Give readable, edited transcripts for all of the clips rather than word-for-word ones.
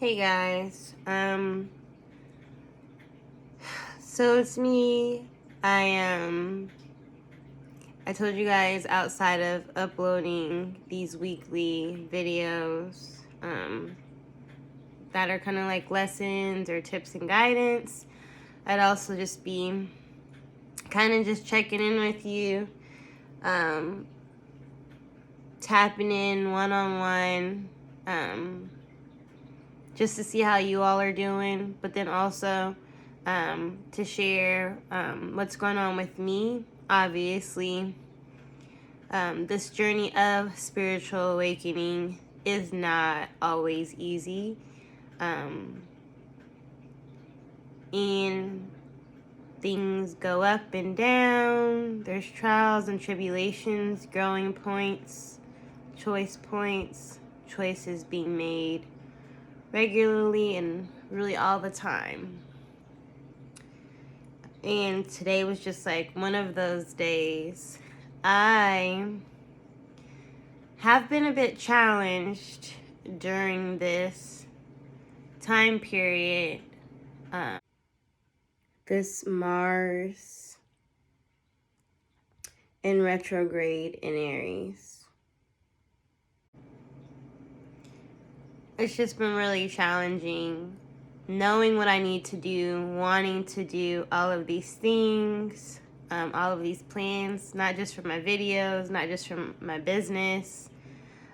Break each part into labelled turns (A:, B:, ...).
A: Hey guys, so it's me. I told you guys outside of uploading these weekly videos, that are kind of like lessons or tips and guidance, I'd also just be kind of just checking in with you, tapping in one-on-one, just to see how you all are doing, but then also to share what's going on with me. Obviously, this journey of spiritual awakening is not always easy. And things go up and down. There's trials and tribulations, growing points, choices being made regularly and really all the time. And today was just like one of those days. I have been a bit challenged during this time period. This Mars in retrograde in Aries. It's just been really challenging knowing what I need to do, wanting to do all of these things, all of these plans, not just for my videos, not just for my business,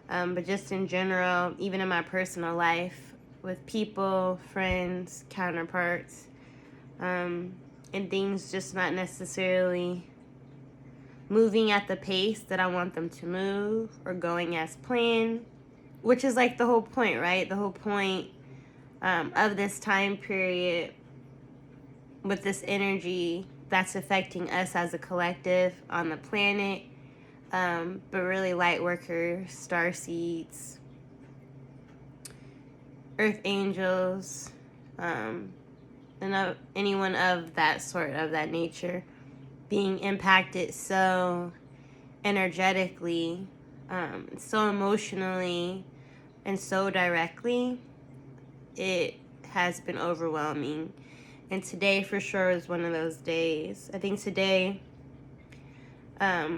A: but just in general, even in my personal life with people, friends, counterparts, and things just not necessarily moving at the pace that I want them to move or going as planned, which is like the whole point, right? The whole point of this time period with this energy that's affecting us as a collective on the planet, but really light workers, star seeds, earth angels, and anyone of that sort, of that nature, being impacted so energetically, so emotionally, and so directly. It has been overwhelming. And today for sure is one of those days. I think today, I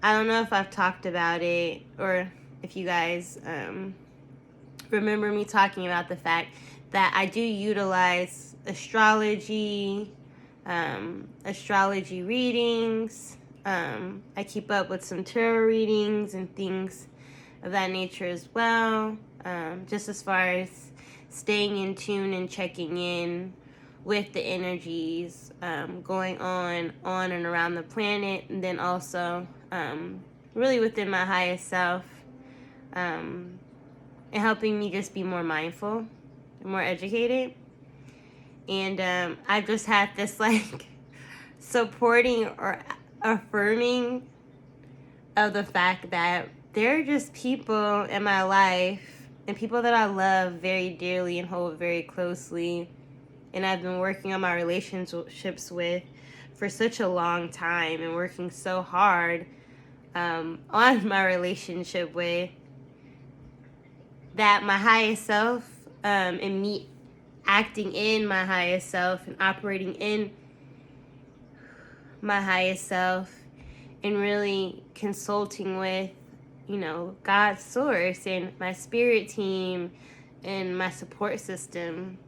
A: don't know if I've talked about it or if you guys remember me talking about the fact that I do utilize astrology, astrology readings. I keep up with some tarot readings and things of that nature as well, just as far as staying in tune and checking in with the energies going on and around the planet, and then also really within my highest self, and helping me just be more mindful, more educated. And I've just had this like supporting or affirming of the fact that there are just people in my life and people that I love very dearly and hold very closely, and I've been working on my relationships with for such a long time and working so hard on my relationship with, that my highest self, and me acting in my highest self and operating in my highest self and really consulting with, God's source and my spirit team and my support system,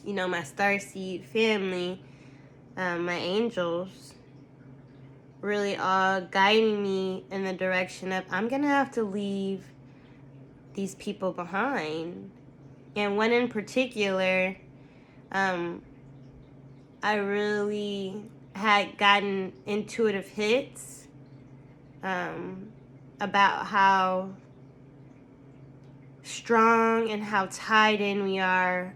A: my starseed family, my angels, really all guiding me in the direction of, I'm going to have to leave these people behind. And one in particular, I really had gotten intuitive hits about how strong and how tied in we are,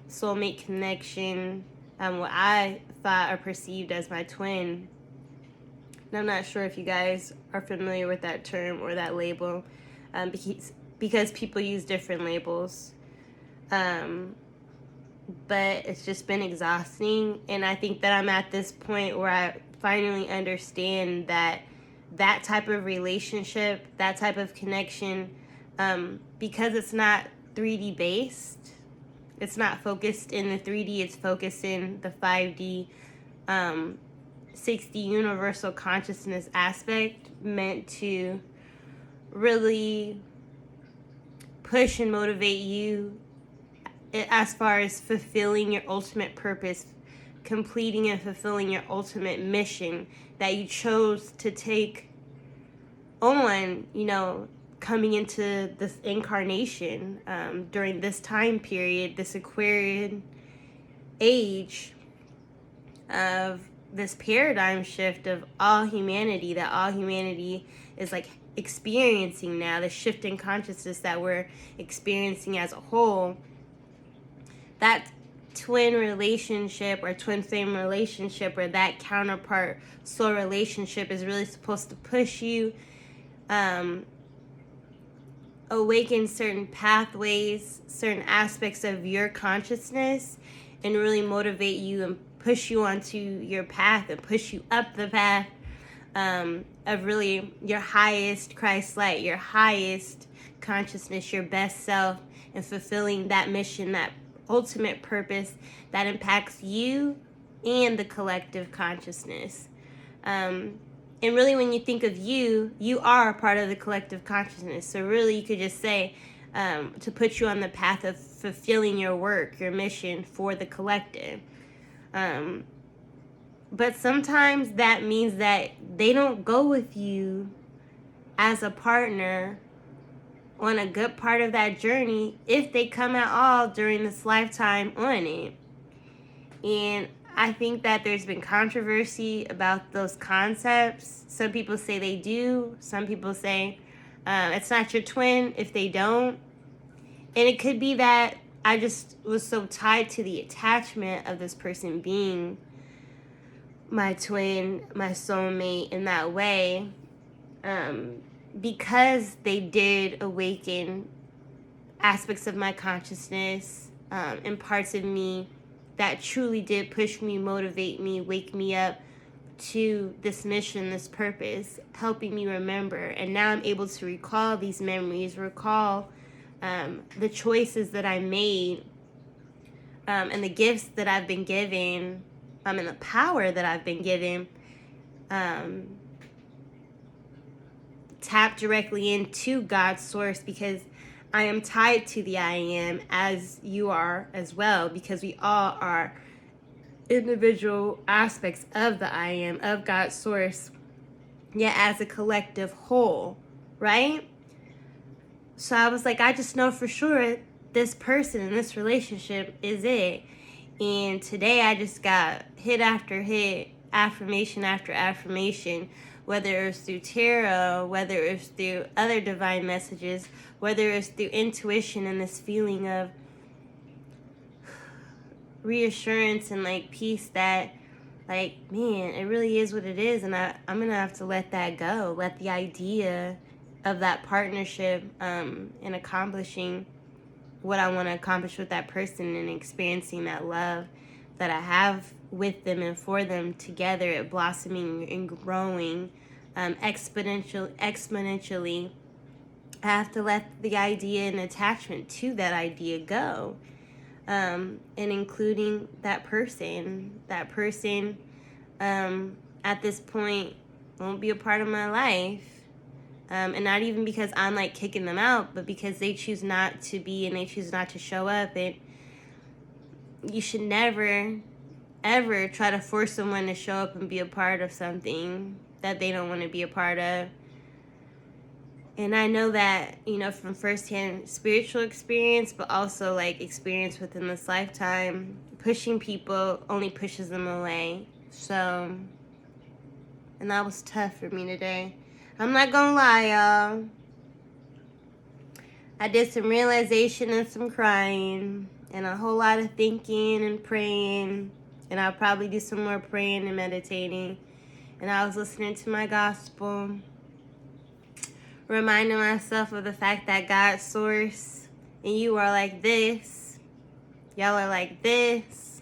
A: soulmate connection, what I thought or perceived as my twin. And I'm not sure if you guys are familiar with that term or that label, because people use different labels. But it's just been exhausting, and I think that I'm at this point where I finally understand that that type of relationship, that type of connection, because it's not 3D based, It's not focused in the 3D, it's focused in the 5D, 6D universal consciousness aspect, meant to really push and motivate you as far as fulfilling your ultimate purpose, completing and fulfilling your ultimate mission that you chose to take on, coming into this incarnation during this time period, this Aquarian age of this paradigm shift of all humanity, that all humanity is like experiencing now, the shift in consciousness that we're experiencing as a whole. That twin relationship or twin flame relationship, or that counterpart soul relationship, is really supposed to push you, awaken certain pathways, certain aspects of your consciousness, and really motivate you and push you onto your path and push you up the path of really your highest Christ light, your highest consciousness, your best self, and fulfilling that mission, that ultimate purpose that impacts you and the collective consciousness. And really, when you think of you, you are a part of the collective consciousness. So really, you could just say, to put you on the path of fulfilling your work, your mission for the collective. But sometimes that means that they don't go with you as a partner on a good part of that journey, if they come at all during this lifetime on it. And I think that there's been controversy about those concepts. Some people say they do. Some people say it's not your twin if they don't. And it could be that I just was so tied to the attachment of this person being my twin, my soulmate in that way, because they did awaken aspects of my consciousness and parts of me that truly did push me, motivate me, wake me up to this mission, this purpose, helping me remember. And now I'm able to recall these memories, recall the choices that I made, and the gifts that I've been given, and the power that I've been given, tap directly into God's source, because I am tied to the I am, as you are as well, because we all are individual aspects of the I am, of God's source, yet as a collective whole, right? So I was like, I just know for sure this person in this relationship is it. And today I just got hit after hit, affirmation after affirmation, whether it was through tarot, whether it was through other divine messages, whether it was through intuition and this feeling of reassurance and like peace that, like, man, it really is what it is. And I'm going to have to let that go, let the idea of that partnership and accomplishing what I want to accomplish with that person and experiencing that love that I have with them and for them together, it blossoming and growing exponentially. I have to let the idea and attachment to that idea go, and including that person. That person at this point won't be a part of my life. And not even because I'm like kicking them out, but because they choose not to be and they choose not to show up. And you should never, ever try to force someone to show up and be a part of something that they don't want to be a part of. And I know that, from firsthand spiritual experience, but also like experience within this lifetime, pushing people only pushes them away. So, and that was tough for me today. I'm not gonna lie, y'all. I did some realization and some crying and a whole lot of thinking and praying. And I'll probably do some more praying and meditating. And I was listening to my gospel, reminding myself of the fact that God's source and you are like this. Y'all are like this.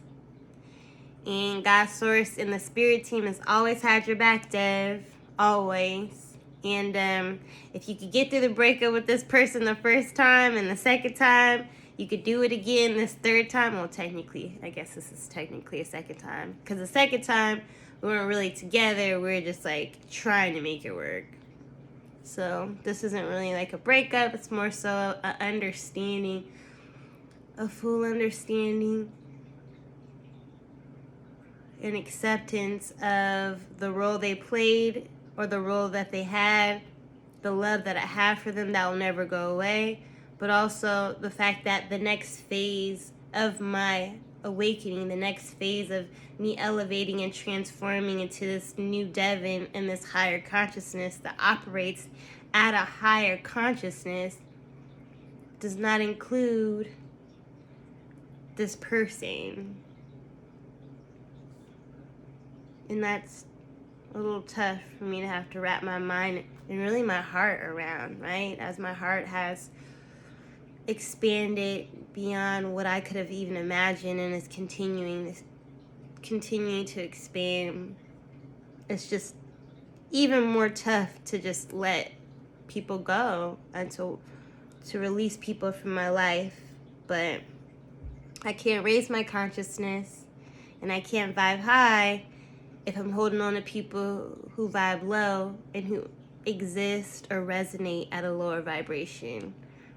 A: And God's source and the spirit team has always had your back, Dev. Always. And if you could get through the breakup with this person the first time and the second time, You could do it again this third time. Well, technically, I guess this is technically a second time. Because the second time, we weren't really together. We were just, like, trying to make it work. So this isn't really like a breakup. It's more so an understanding, a full understanding, an acceptance of the role they played or the role that they had, the love that I have for them that will never go away, but also the fact that the next phase of my awakening, the next phase of me elevating and transforming into this new Devyn and this higher consciousness that operates at a higher consciousness does not include this person. And that's a little tough for me to have to wrap my mind and really my heart around, right? As my heart has expanded beyond what I could have even imagined and is continuing to expand. It's just even more tough to just let people go and to release people from my life. But I can't raise my consciousness and I can't vibe high if I'm holding on to people who vibe low and who exist or resonate at a lower vibration.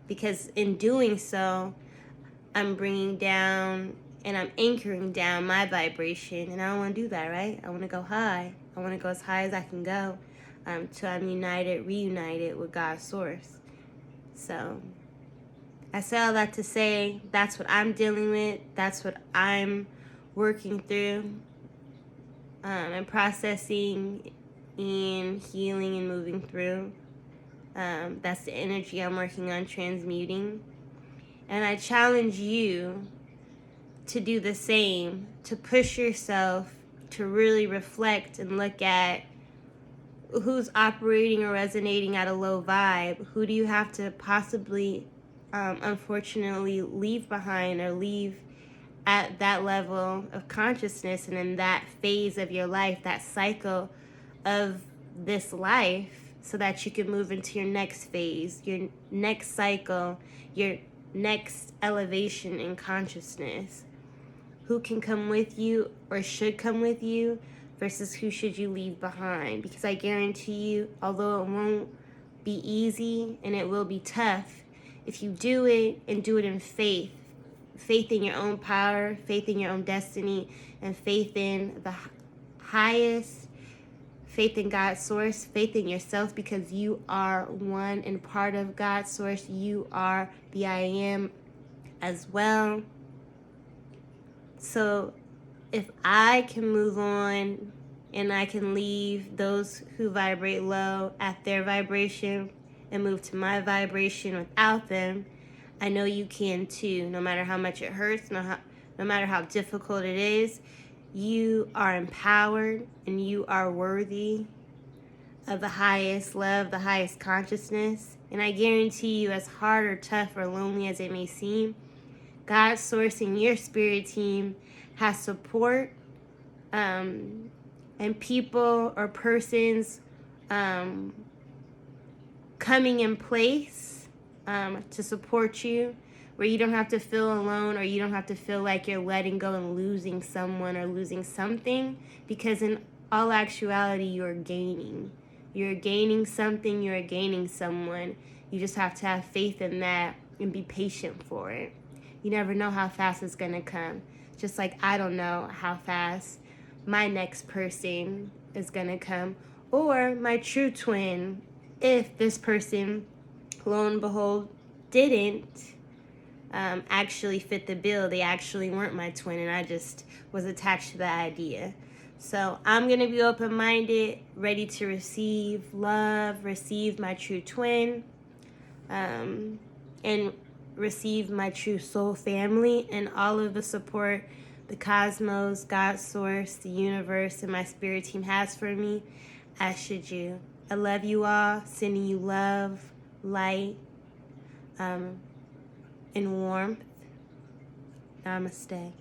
A: Because in doing so, I'm bringing down and I'm anchoring down my vibration. And I don't want to do that, right? I want to go high. I want to go as high as I can go till I'm reunited with God's source. So I say all that to say that's what I'm dealing with. That's what I'm working through and processing and healing and moving through. That's the energy I'm working on transmuting. And I challenge you to do the same, to push yourself to really reflect and look at who's operating or resonating at a low vibe. Who do you have to possibly, unfortunately, leave behind or leave at that level of consciousness and in that phase of your life, that cycle of this life, so that you can move into your next phase, your next cycle, your next elevation in consciousness. Who can come with you or should come with you versus who should you leave behind? Because I guarantee you, although it won't be easy and it will be tough, if you do it and do it in faith in your own power, faith in your own destiny, and faith in the highest, faith in God's source, faith in yourself, because you are one and part of God's source. You are the I am as well. So if I can move on and I can leave those who vibrate low at their vibration and move to my vibration without them, I know you can too. No matter how much it hurts, no matter how difficult it is, you are empowered and you are worthy of the highest love, the highest consciousness. And I guarantee you, as hard or tough or lonely as it may seem, God's source and your spirit team has support and people or persons coming in place to support you, where you don't have to feel alone or you don't have to feel like you're letting go and losing someone or losing something, because in all actuality, you're gaining. You're gaining something, you're gaining someone. You just have to have faith in that and be patient for it. You never know how fast it's going to come. Just like I don't know how fast my next person is going to come, or my true twin, if this person, lo and behold, didn't actually fit the bill. They actually weren't my twin, and I just was attached to the idea. So I'm going to be open-minded, ready to receive love, receive my true twin, and receive my true soul family and all of the support the cosmos, God's source, the universe, and my spirit team has for me, as should you. I love you all, sending you love, light, and warmth. Namaste.